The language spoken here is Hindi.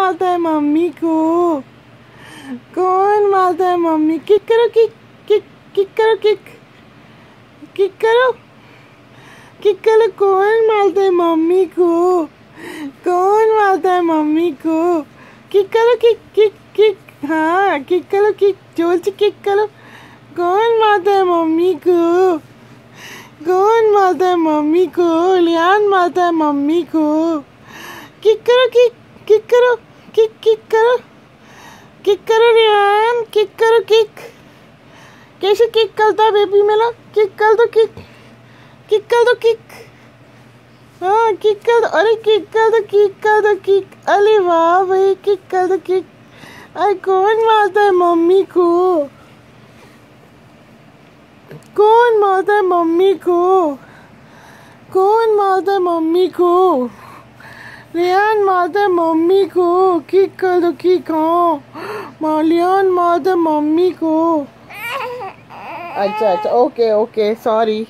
मारता है मम्मी को? कौन मारता है मम्मी? किक करो, किक किक किक करो, किक किक करो, किक करो। कौन मारता है मम्मी को? कौन मारता है मम्मी को? किक करो, किक किक किक। हाँ किक करो, किक जोर से किक करो। कौन मारता है मम्मी को? कौन मारता है मम्मी को? लियान मारता है मम्मी को। किक करो, किक किक करो, किक किक करो, किक करो रियान, किक करो, किक। कैसे किक करता है बेबी मेरा? किक कर दो, किक किक कर दो, किक। हाँ किक कर दो, अरे किक कर दो, किक कर दो, किक। अरे वाह भाई, किक कर दो, किक। अरे कौन मारता है मम्मी को? कौन मारता है मम्मी को? कौन मारता है मम्मी को? लियान मारता है मम्मी को। किक कर दो, किक। हाँ लियान मारता है मम्मी को। अच्छा अच्छा, ओके ओके, सॉरी।